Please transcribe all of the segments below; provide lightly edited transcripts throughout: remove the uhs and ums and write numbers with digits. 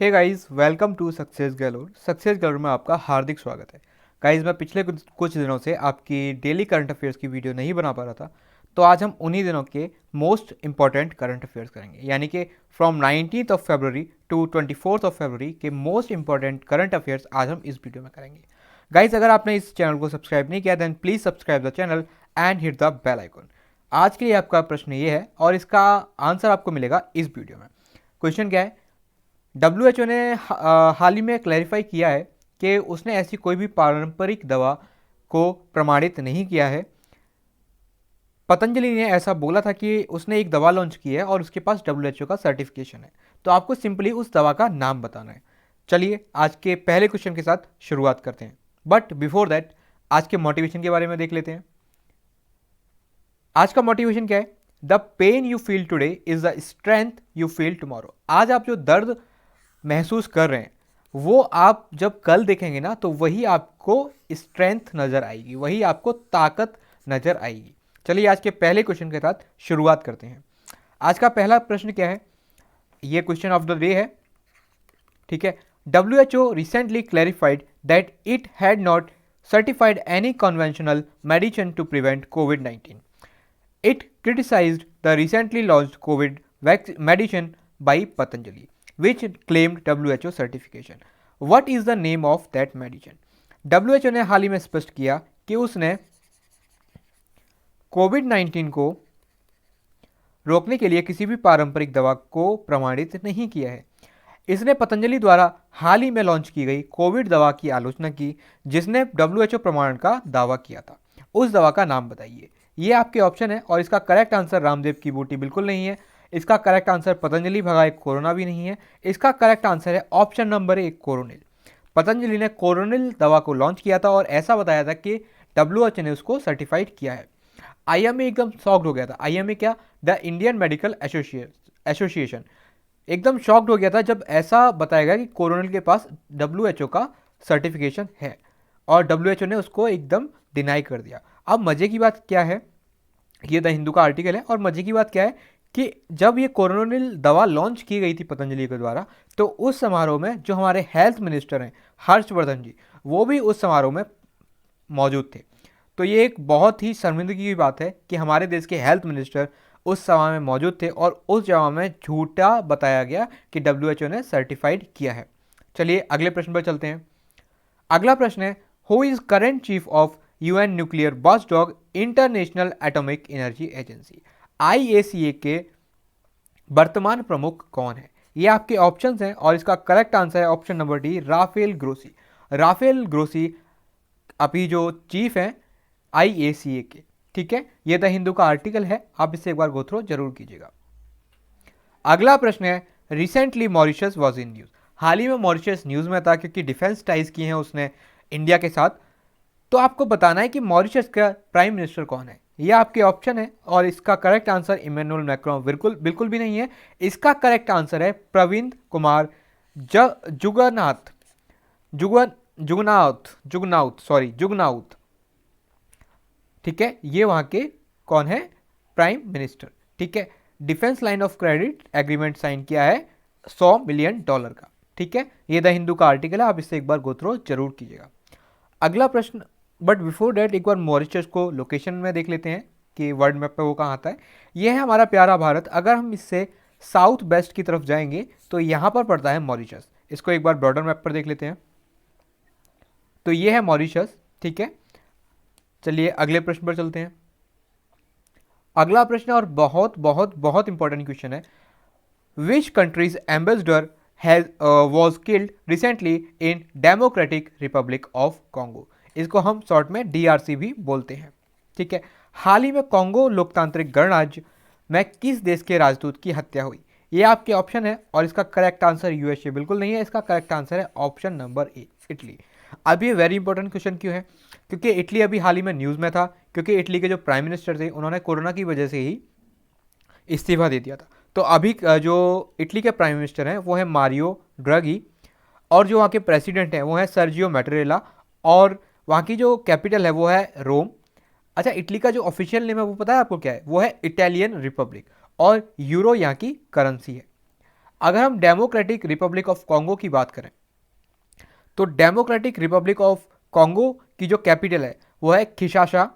Hey guys, welcome to success galore. Success galore में आपका हार्दिक स्वागत है। गाइस, मैं पिछले कुछ दिनों से आपकी डेली करंट अफेयर्स की वीडियो नहीं बना पा रहा था, तो आज हम उन्हीं दिनों के मोस्ट इंपॉर्टेंट करंट अफेयर्स करेंगे, यानी कि फ्रॉम 19th ऑफ फरवरी टू 24th ऑफ फरवरी के मोस्ट इंपॉर्टेंट करंट अफेयर्स आज हम इस वीडियो में करेंगे। गाइस, अगर आपने इस चैनल को सब्सक्राइब नहीं किया then please subscribe the channel and hit the bell icon. आज के लिए आपका प्रश्न ये है और इसका आंसर आपको मिलेगा इस वीडियो में। क्वेश्चन क्या है? WHO ने हाल ही में क्लैरिफाई किया है कि उसने ऐसी कोई भी पारंपरिक दवा को प्रमाणित नहीं किया है। पतंजलि ने ऐसा बोला था कि उसने एक दवा लॉन्च की है और उसके पास WHO का सर्टिफिकेशन है, तो आपको सिंपली उस दवा का नाम बताना है। चलिए आज के पहले क्वेश्चन के साथ शुरुआत करते हैं, बट बिफोर दैट आज के मोटिवेशन के बारे में देख लेते हैं। आज का मोटिवेशन क्या है? The pain you feel today is the strength you feel tomorrow. आज आप जो दर्द महसूस कर रहे हैं वो आप जब कल देखेंगे ना, तो वही आपको स्ट्रेंथ नजर आएगी, वही आपको ताकत नजर आएगी। चलिए आज के पहले क्वेश्चन के साथ शुरुआत करते हैं। आज का पहला प्रश्न क्या है? ये क्वेश्चन ऑफ द डे है, ठीक है। WHO recently clarified that it had not certified any conventional medicine to prevent COVID-19. It criticized the recently launched COVID medicine by Patanjali, which claimed WHO certification. What is the name of that medicine? WHO ने हाल ही में स्पष्ट किया कि उसने COVID-19 को रोकने के लिए किसी भी पारंपरिक दवा को प्रमाणित नहीं किया है। इसने पतंजलि द्वारा हाल ही में लॉन्च की गई कोविड दवा की आलोचना की, जिसने WHO प्रमाणन का दावा किया था। उस दवा का नाम बताइए। ये आपके ऑप्शन है और इसका करेक्ट आंसर रामदेव की बूटी बिल्कुल नहीं है। इसका करेक्ट आंसर पतंजलि भगाए कोरोना भी नहीं है। इसका करेक्ट आंसर है ऑप्शन नंबर 1, कोरोनिल। पतंजलि ने कोरोनिल दवा को लॉन्च किया था और ऐसा बताया था कि WHO ने उसको सर्टिफाइड किया है। IMA एकदम शॉक्ड हो गया था। IMA क्या? द इंडियन मेडिकल एसोसिएशन एकदम शॉक्ड हो गया था जब ऐसा बताया गया कि कोरोनिल के पास WHO का सर्टिफिकेशन है और WHO ने उसको एकदम डिनाई कर दिया। अब मजे की बात क्या है, ये द हिंदू का आर्टिकल है और मजे की बात क्या है कि जब ये कोरोनिल दवा लॉन्च की गई थी पतंजलि के द्वारा, तो उस समारोह में जो हमारे हेल्थ मिनिस्टर हैं हर्षवर्धन जी, वो भी उस समारोह में मौजूद थे। तो ये एक बहुत ही शर्मिंदगी की बात है कि हमारे देश के हेल्थ मिनिस्टर उस सभा में मौजूद थे और उस जगह में झूठा बताया गया कि WHO ने सर्टिफाइड किया है। चलिए अगले प्रश्न पर चलते हैं। अगला प्रश्न है, who is current chief of UN nuclear watchdog international atomic energy agency? IACA के वर्तमान प्रमुख कौन है? ये आपके ऑप्शंस हैं और इसका करेक्ट आंसर है option number D, Rafael Grossi. Rafael Grossi अभी जो चीफ हैं IACA के, ठीक है। ये द हिंदू का आर्टिकल है, आप इसे एक बार गो थ्रू जरूर कीजिएगा। अगला प्रश्न है, recently Mauritius was in news. हाल ही में मॉरिशस न्यूज में था क्योंकि डिफेंस टाइज किए हैं उसने इंडिया के साथ। तो आपको बताना है कि मॉरिशस का प्राइम मिनिस्टर कौन है। ये आपके ऑप्शन है और इसका करेक्ट आंसर इमैनुअल मैक्रोन बिल्कुल भी नहीं है। इसका करेक्ट आंसर है प्रविंद कुमार जुगनाथ जुगनाउथ, ठीक है। ये वहां के कौन है? प्राइम मिनिस्टर, ठीक है। Defence line of credit agreement sign किया है $100 मिलियन का, ठीक है। ये द हिंदू का आर्टिकल है, आप इससे एक बार गो थ्रू जरूर कीजिएगा। अगला प्रश्न, बट बिफोर डेट एक बार मॉरिशस को लोकेशन में देख लेते हैं कि वर्ल्ड मैप पे वो कहाँ आता है। ये है हमारा प्यारा भारत। अगर हम इससे साउथ वेस्ट की तरफ जाएंगे तो यहाँ पर पड़ता है मॉरिशस। इसको एक बार ब्रॉडर मैप पर देख लेते हैं। तो ये है मॉरिशस, ठीक है। चलिए अगले प्रश्न पर चलते हैं। अगला प्रश्न और बहुत बहुत बहुत इंपॉर्टेंट क्वेश्चन है, which countries ambassador was killed recently in democratic Republic of Congo? इसको हम शॉर्ट में DRC भी बोलते हैं, ठीक है। हाल ही में कॉन्गो लोकतांत्रिक गणराज्य में किस देश के राजदूत की हत्या हुई? ये आपके ऑप्शन है और इसका करेक्ट आंसर USA बिल्कुल नहीं है। इसका करेक्ट आंसर है ऑप्शन नंबर ए, इटली। अब ये वेरी इंपॉर्टेंट क्वेश्चन क्यों है? क्योंकि इटली अभी हाल ही में न्यूज़ में था, क्योंकि इटली के जो प्राइम मिनिस्टर थे उन्होंने कोरोना की वजह से ही इस्तीफा दे दिया था। तो अभी जो इटली के प्राइम मिनिस्टर हैं वो है मारियो ड्रैगी और जो वहाँ के प्रेसिडेंट हैं वो है सर्जियो मैटेरेला और वहाँ की जो कैपिटल है वो है रोम। अच्छा, इटली का जो ऑफिशियल नेम है वो पता है आपको क्या है? वो है इटालियन रिपब्लिक और यूरो यहाँ की करेंसी है। अगर हम डेमोक्रेटिक रिपब्लिक ऑफ कॉन्गो की बात करें तो डेमोक्रेटिक रिपब्लिक ऑफ कॉन्गो की जो कैपिटल है वो है किशाशा,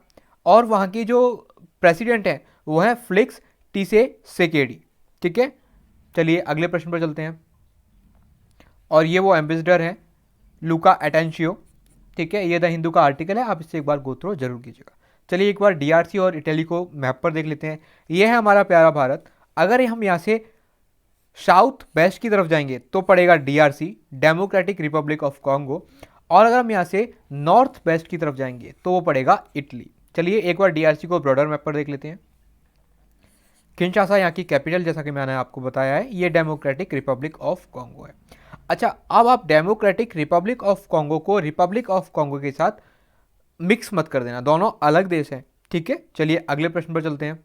और वहाँ की जो प्रेसिडेंट है वो है फ्लिक्स टीसे सेकेडी। ठीक है, चलिए अगले प्रश्न पर चलते हैं, और ये वो एम्बेसडर है लुका एटेंशियो। ठीक है, ये द हिंदू का आर्टिकल है, आप इससे एक बार गो थ्रू जरूर कीजिएगा। चलिए एक बार डीआरसी और इटली को मैप पर देख लेते हैं। ये है हमारा प्यारा भारत। अगर हम यहाँ से साउथ वेस्ट की तरफ जाएंगे तो पड़ेगा DRC, democratic Republic of Congo, और अगर हम यहाँ से नॉर्थ वेस्ट की तरफ जाएंगे तो वो पड़ेगा इटली। चलिए एक बार डीआरसी को ब्रॉडर मैप पर देख लेते हैं। किंशासा यहाँ की कैपिटल, जैसा कि मैंने आपको बताया है, ये डेमोक्रेटिक रिपब्लिक ऑफ कॉन्गो है। अच्छा, अब आप डेमोक्रेटिक रिपब्लिक ऑफ कॉन्गो को रिपब्लिक ऑफ कॉन्गो के साथ मिक्स मत कर देना, दोनों अलग देश हैं। ठीक है, चलिए अगले प्रश्न पर चलते हैं।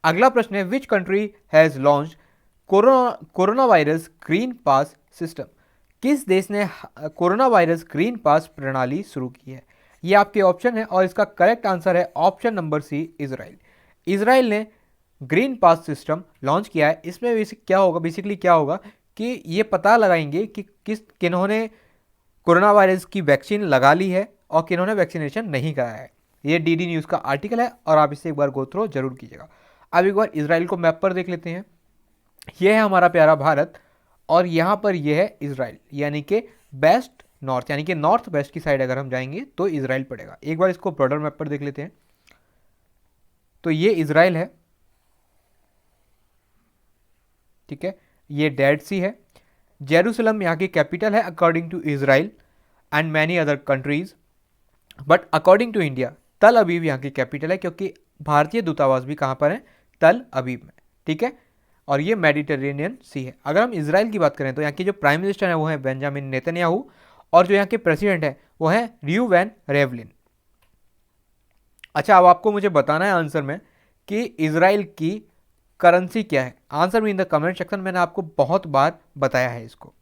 अगला प्रश्न है, which country has launch corona virus green pass system? किस देश ने कोरोना वायरस ग्रीन पास प्रणाली शुरू की है? ये आपके ऑप्शन है, और इसका करेक्ट आंसर है option number C, Israel. Israel ने ग्रीन पास सिस्टम लॉन्च किया है। इसमें बेसिकली क्या होगा कि ये पता लगाएंगे कि किन्होंने कोरोना वायरस की वैक्सीन लगा ली है और किन्होंने वैक्सीनेशन नहीं कराया है। ये डीडी न्यूज़ का आर्टिकल है, और आप इसे एक बार गो थ्रू जरूर कीजिएगा। अब एक बार इसराइल को मैप पर देख लेते हैं। यह है हमारा प्यारा भारत, और यहाँ पर यह है इसराइल, यानी कि वेस्ट नॉर्थ, यानी कि नॉर्थ वेस्ट की साइड अगर हम जाएंगे तो इसराइल पड़ेगा। एक बार इसको ब्रॉडर मैप पर देख लेते हैं। तो ये इसराइल है। ठीक है, ये डेड सी है। जेरूसलम यहाँ की कैपिटल है according to Israel and many other countries, but according to India Tel Aviv यहाँ की कैपिटल है, क्योंकि भारतीय दूतावास भी कहाँ पर है? तल अबीब में। ठीक है, और ये मेडिटेरेनियन सी है। अगर हम इसराइल की बात करें तो यहाँ की जो प्राइम मिनिस्टर है वो है बेंजामिन नेतन्याहू, और जो यहाँ के प्रेसिडेंट है वो है रियूवेन रेवलिन। अच्छा, अब आपको मुझे बताना है आंसर में कि इसराइल की करेंसी क्या है। आंसर में इन द कमेंट सेक्शन, मैंने आपको बहुत बार बताया है इसको।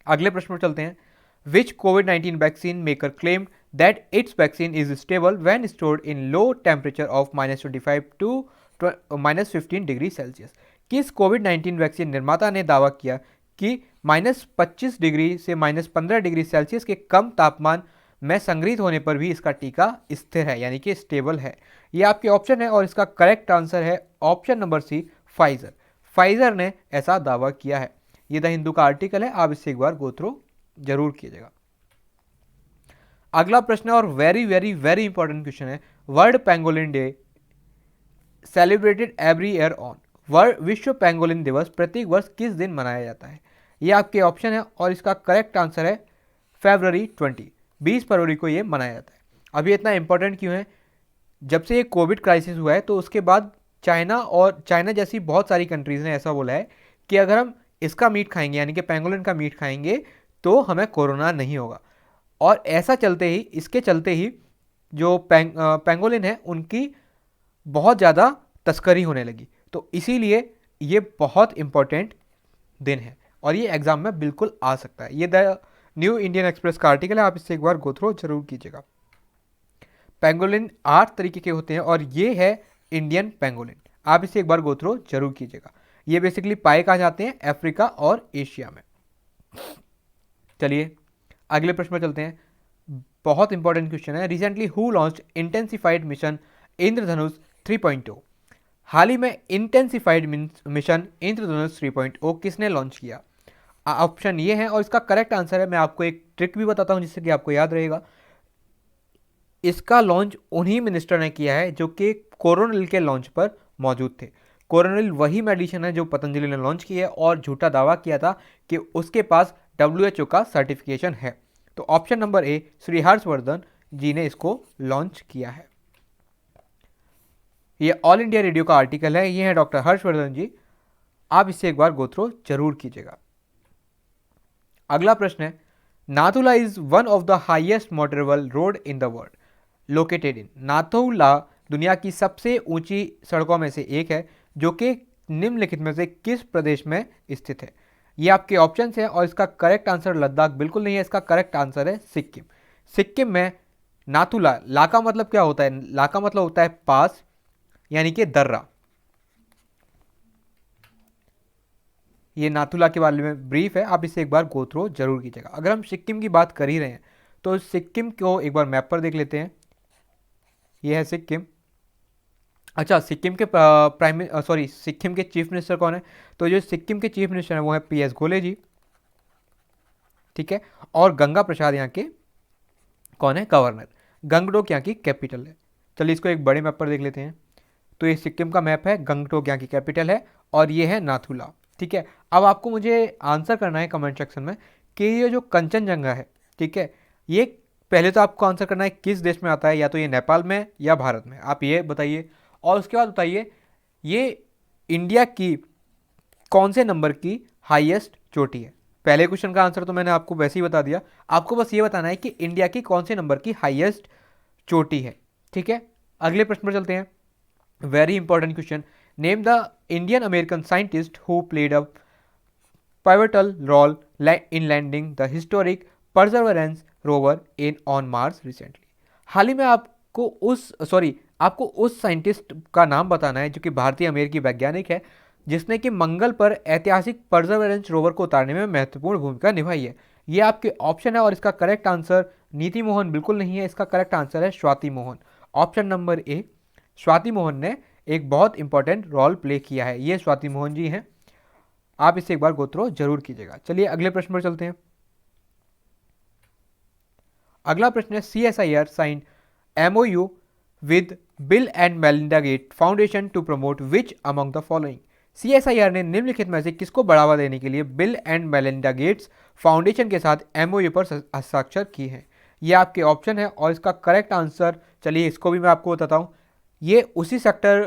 अगले प्रश्न पर चलते हैं। विच कोविड-19 vaccine maker claimed that its vaccine is stable when stored in low temperature of -25 to -15 degree Celsius? किस कोविड-19 वैक्सीन निर्माता ने दावा किया कि -25 डिग्री से -15 डिग्री सेल्सियस के कम तापमान में संग्रहित होने पर भी इसका टीका स्थिर है, यानी कि स्टेबल है? ये आपके ऑप्शन है, और इसका करेक्ट आंसर है option number C, Pfizer. Pfizer ने ऐसा दावा किया है। ये द हिंदू का आर्टिकल है, आप इससे एक बार गो थ्रू जरूर कीजिएगा। अगला प्रश्न है, और very very very important question है। World pangolin day celebrated every year on? विश्व पेंगोलिन दिवस प्रत्येक वर्ष किस दिन मनाया जाता है? ये आपके ऑप्शन है, और इसका करेक्ट आंसर है February 20, 20 फरवरी को ये मनाया जाता है। अभी इतना इंपॉर्टेंट क्यों है? जब से ये कोविड क्राइसिस हुआ है तो उसके बाद चाइना जैसी बहुत सारी कंट्रीज़ ने ऐसा बोला है कि अगर हम इसका मीट खाएंगे, यानी कि पेंगोलिन का मीट खाएंगे, तो हमें कोरोना नहीं होगा। और इसके चलते ही जो पेंगोलिन है उनकी बहुत ज़्यादा तस्करी होने लगी। तो इसीलिए ये बहुत इंपॉर्टेंट दिन है, और ये एग्जाम में बिल्कुल आ सकता है। ये द न्यू इंडियन एक्सप्रेस का आर्टिकल है, आप इससे एक बार गो थ्रू जरूर कीजिएगा। पेंगोलिन 8 तरीके के होते हैं, और ये है इंडियन पेंगोलिन। आप इसे एक बार गो थ्रू जरूर कीजिएगा। ये बेसिकली पाए कहाँ जाते हैं? अफ्रीका और एशिया में। चलिए अगले प्रश्न पर चलते हैं। बहुत इंपॉर्टेंट क्वेश्चन है। Recently who launch intensified mission Indradhanush 3.0? हाल ही में इंटेंसिफाइड मिशन इंद्रधनुष 3.0 किसने लॉन्च किया? ऑप्शन ये है, और इसका करेक्ट आंसर है, मैं आपको एक ट्रिक भी बताता हूं जिससे कि आपको याद रहेगा। इसका लॉन्च उन्हीं मिनिस्टर ने किया है जो कि कोरोनिल के लॉन्च पर मौजूद थे। कोरोनिल वही मेडिसिन है जो पतंजलि ने लॉन्च की है, और झूठा दावा किया था कि उसके पास WHO का सर्टिफिकेशन है। तो option number A, Shri Harshvardhan ji ने इसको लॉन्च किया है। ये ऑल इंडिया रेडियो का आर्टिकल है, ये है डॉक्टर हर्षवर्धन जी। आप इससे एक बार गो थ्रू जरूर कीजिएगा। अगला प्रश्न है, Nathula is one of the highest motorable road in the world located in? Nathula दुनिया की सबसे ऊंची सड़कों में से एक है, जो कि निम्नलिखित में से किस प्रदेश में स्थित है? ये आपके ऑप्शंस हैं, और इसका करेक्ट आंसर लद्दाख बिल्कुल नहीं है। इसका करेक्ट आंसर है सिक्किम। सिक्किम में नाथुला, ला का मतलब क्या होता है? ला का मतलब होता है पास, यानी कि दर्रा। ये नाथुला के बारे में ब्रीफ है, आप इसे एक बार गो थ्रू जरूर कीजिएगा। अगर हम सिक्किम की बात कर ही रहे हैं तो सिक्किम को एक बार मैप पर देख लेते हैं। ये है सिक्किम। अच्छा, सिक्किम के सिक्किम के चीफ मिनिस्टर कौन है? तो जो सिक्किम के चीफ मिनिस्टर हैं वो है PS गोले जी, ठीक है। और गंगा प्रसाद यहाँ के कौन है? गवर्नर। गंगटोक यहाँ की कैपिटल है। चलिए इसको एक बड़े मैप पर देख लेते हैं। तो ये सिक्किम का मैप है, गंगटोक यहाँ की कैपिटल है और ये है नाथुला, ठीक है। अब आपको मुझे आंसर करना है कमेंट सेक्शन में कि ये जो कंचनजंगा है, ठीक है, ये पहले तो आपको आंसर करना है किस देश में आता है, या तो ये नेपाल में या भारत में, आप ये बताइए। और उसके बाद बताइए ये इंडिया की कौन से नंबर की हाईएस्ट चोटी है। पहले क्वेश्चन का आंसर तो मैंने आपको वैसे ही बता दिया, आपको बस ये बताना है कि इंडिया की कौन से नंबर की हाईएस्ट चोटी है, ठीक है। अगले प्रश्न पर चलते हैं। Very important question, name the Indian American scientist who played a pivotal role in landing the historic Perseverance rover in on Mars recently। हाल ही में आपको उस साइंटिस्ट का नाम बताना है जो कि भारतीय अमेरिकी वैज्ञानिक है जिसने कि मंगल पर ऐतिहासिक परसेवरेंस रोवर को उतारने में महत्वपूर्ण भूमिका निभाई है। ये आपके ऑप्शन है और इसका करेक्ट आंसर नीति मोहन बिल्कुल नहीं है, इसका करेक्ट आंसर है स्वाति मोहन। ऑप्शन नंबर ए, स्वाति मोहन ने एक बहुत इंपॉर्टेंट रोल प्ले किया है, ये स्वाति मोहन जी हैं। आप इसे एक बार गो थ्रू जरूर कीजिएगा। चलिए अगले प्रश्न पर चलते हैं। अगला प्रश्न है, CSIR sign MOU with Bill and Melinda Gate foundation to promote which among the following. CSIR ने निम्नलिखित में से किसको बढ़ावा देने के लिए bill and Melinda Gates foundation के साथ MOU पर हस्ताक्षर किए हैं। ये आपके ऑप्शन है और इसका करेक्ट आंसर, चलिए इसको भी मैं आपको बताता हूँ, ये उसी सेक्टर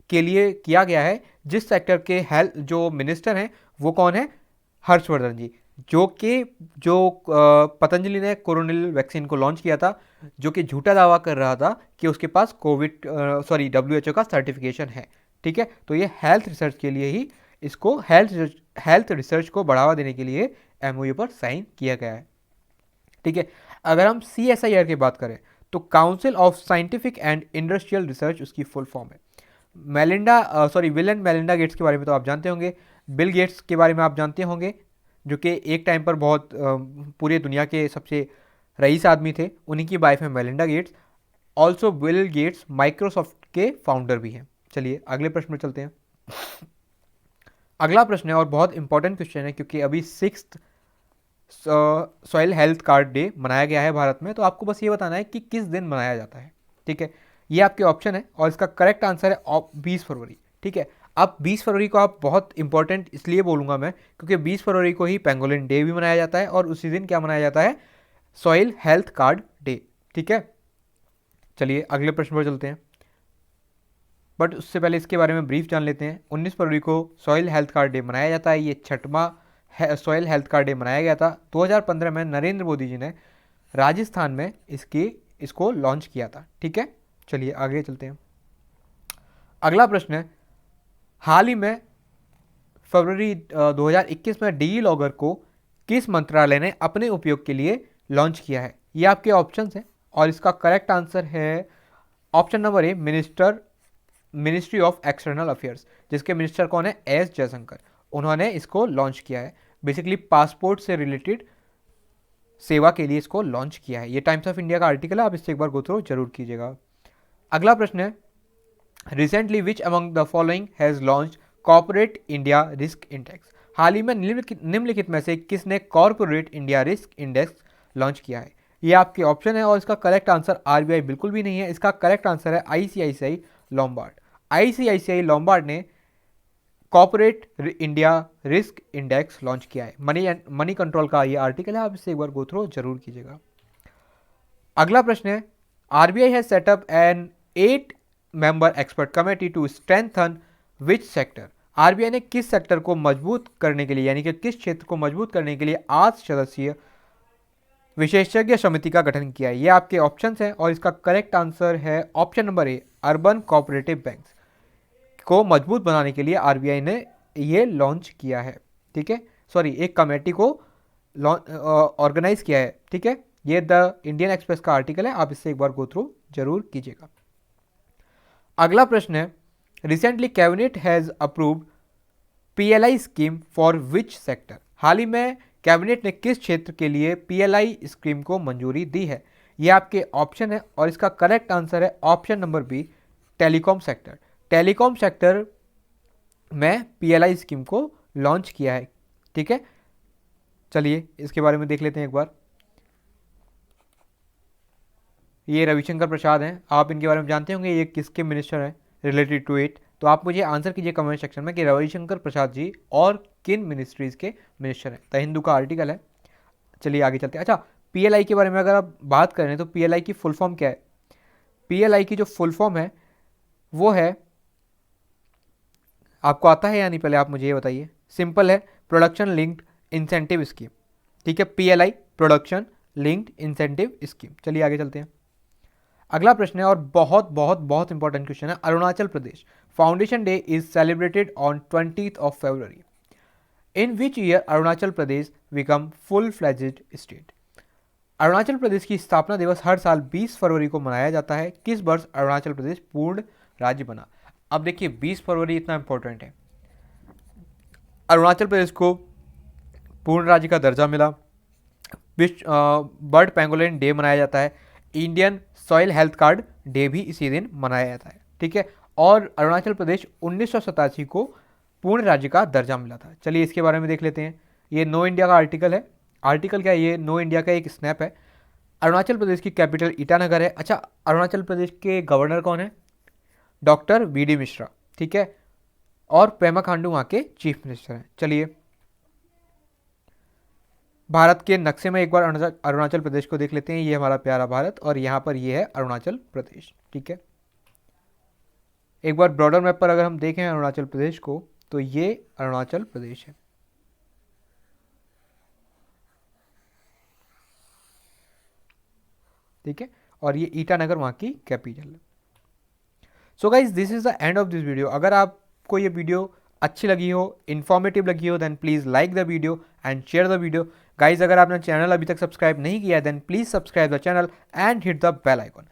के लिए किया गया है जिस सेक्टर के हेल्थ जो मिनिस्टर हैं वो कौन है? हर्षवर्धन जी, जो पतंजलि ने कोरोनिल वैक्सीन को लॉन्च किया था, जो कि झूठा दावा कर रहा था कि उसके पास WHO का सर्टिफिकेशन है, ठीक है। तो ये हेल्थ रिसर्च के लिए ही इसको हेल्थ रिसर्च को बढ़ावा देने के लिए MOU पर साइन किया गया है, ठीक है। अगर हम CSIR की बात करें तो council of scientific and industrial research उसकी फुल फॉर्म है। बिल एंड मेलिंडा गेट्स के बारे में तो आप जानते होंगे, बिल गेट्स के बारे में आप जानते होंगे, जो कि एक टाइम पर बहुत पूरी दुनिया के सबसे रईस आदमी थे, उन्हीं की वाइफ है Melinda Gates. Also Bill Gates Microsoft के फाउंडर भी हैं। चलिए अगले प्रश्न में चलते हैं। अगला प्रश्न है और बहुत इंपॉर्टेंट क्वेश्चन है क्योंकि अभी 6th soil health card day मनाया गया है भारत में, तो आपको बस ये बताना है कि किस दिन मनाया जाता है, ठीक है। ये आपके ऑप्शन है और इसका करेक्ट आंसर है 20 फरवरी, ठीक है। अब 20 फरवरी को आप बहुत इंपॉर्टेंट इसलिए बोलूँगा मैं क्योंकि 20 फरवरी को ही पेंगोलिन डे भी मनाया जाता है और उसी दिन क्या मनाया जाता है? सॉइल हेल्थ कार्ड डे, ठीक है। चलिए अगले प्रश्न पर चलते हैं, बट उससे पहले इसके बारे में ब्रीफ जान लेते हैं। 19 फरवरी को सॉइल हेल्थ कार्ड डे मनाया जाता है, ये 6वां सॉइल हेल्थ कार्ड डे मनाया गया था। 2015 में नरेंद्र मोदी जी ने राजस्थान में इसको लॉन्च किया था, ठीक है। चलिए आगे चलते हैं। अगला प्रश्न है, हाल ही में फरवरी 2021 में DigiLogger को किस मंत्रालय ने अपने उपयोग के लिए लॉन्च किया है? ये आपके ऑप्शंस हैं और इसका करेक्ट आंसर है option number A, ministry of external affairs, जिसके मिनिस्टर कौन है? S जयशंकर। उन्होंने इसको लॉन्च किया है, बेसिकली पासपोर्ट से रिलेटेड सेवा के लिए इसको लॉन्च किया है। ये टाइम्स ऑफ इंडिया का आर्टिकल है, आप इससे एक बार गो थ्रू जरूर कीजिएगा। अगला प्रश्न है, recently which among the following has launch corporate India risk index. हाल ही में निम्नलिखित में से किसने corporate India risk index launch किया है? ये आपके ऑप्शन है और इसका करेक्ट आंसर RBI बिल्कुल भी नहीं है, इसका करेक्ट आंसर है ICICI लॉम्बार्ड। ICICI लॉम्बार्ड ने corporate India risk index launch किया है। मनी कंट्रोल का ये आर्टिकल है, आप इससे एक बार गो थ्रू जरूर कीजिएगा। अगला प्रश्न है, RBI has set up an 8 member expert committee to strengthen which sector. RBI ने किस सेक्टर को मजबूत करने के लिए, यानी कि किस क्षेत्र को मजबूत करने के लिए 8 सदस्यीय विशेषज्ञ समिति का गठन किया है? ये आपके ऑप्शंस हैं और इसका करेक्ट आंसर है ऑप्शन नंबर ए, अर्बन कोऑपरेटिव बैंक्स को मजबूत बनाने के लिए RBI ने ये लॉन्च किया है, ठीक है। एक कमेटी को ऑर्गेनाइज किया है, ठीक है। ये द इंडियन एक्सप्रेस का आर्टिकल है, आप इससे एक बार गो थ्रू जरूर कीजिएगा। अगला प्रश्न है, recently cabinet has approved PLI scheme for which sector? हाल ही में कैबिनेट ने किस क्षेत्र के लिए PLI स्कीम को मंजूरी दी है? ये आपके ऑप्शन है और इसका करेक्ट आंसर है option number B, telecom sector. Telecom sector में PLI स्कीम को लॉन्च किया है। ठीक है, चलिए इसके बारे में देख लेते हैं एक बार। ये रविशंकर प्रसाद हैं, आप इनके बारे में जानते होंगे, ये किसके मिनिस्टर हैं रिलेटेड टू इट? तो आप मुझे आंसर कीजिए कमेंट सेक्शन में कि रविशंकर प्रसाद जी और किन मिनिस्ट्रीज के मिनिस्टर हैं। द हिंदू का आर्टिकल है। चलिए आगे चलते हैं। अच्छा, PLI के बारे में अगर आप बात करें तो PLI की फुल फॉर्म क्या है? PLI की जो फुल फॉर्म है वो है, आपको आता है या नहीं पहले आप मुझे ये बताइए। सिंपल है, प्रोडक्शन लिंक्ड इंसेंटिव स्कीम। ठीक है, PLI production linked incentive scheme. चलिए आगे चलते हैं। अगला प्रश्न है और बहुत बहुत बहुत इंपॉर्टेंट क्वेश्चन है। Arunachal Pradesh foundation day is celebrated on 20th of February. In which year Arunachal Pradesh become full fledged state? Arunachal Pradesh की स्थापना दिवस हर साल 20 फरवरी को मनाया जाता है। किस वर्ष अरुणाचल प्रदेश पूर्ण राज्य बना? अब देखिए 20 फरवरी इतना इंपॉर्टेंट है। अरुणाचल प्रदेश को पूर्ण राज्य का दर्जा मिला। विश्व बर्ड पेंगोलिन डे मनाया जाता है। Indian soil health card day भी इसी दिन मनाया जाता है। ठीक है, और अरुणाचल प्रदेश 1987 को पूर्ण राज्य का दर्जा मिला था। चलिए इसके बारे में देख लेते हैं। ये नो इंडिया का आर्टिकल है। आर्टिकल क्या है? ये नो इंडिया का एक स्नैप है। अरुणाचल प्रदेश की कैपिटल ईटानगर है। अच्छा, अरुणाचल प्रदेश के गवर्नर कौन है? Doctor BD Mishra. ठीक है, और पेमा खांडू वहाँ के चीफ मिनिस्टर हैं। चलिए भारत के नक्शे में एक बार अरुणाचल प्रदेश को देख लेते हैं। ये हमारा प्यारा भारत और यहाँ पर ये है अरुणाचल प्रदेश। ठीक है, एक बार ब्रॉडर मैप पर अगर हम देखें अरुणाचल प्रदेश को तो ये अरुणाचल प्रदेश है। ठीक है, और ये ईटानगर वहाँ की कैपिटल है। So guys this is the end of this video. अगर आपको ये वीडियो अच्छी लगी हो, इन्फॉर्मेटिव लगी हो, then please like the video and share the video. Guys अगर आपने चैनल अभी तक सब्सक्राइब नहीं किया है then please subscribe the channel and hit the bell icon.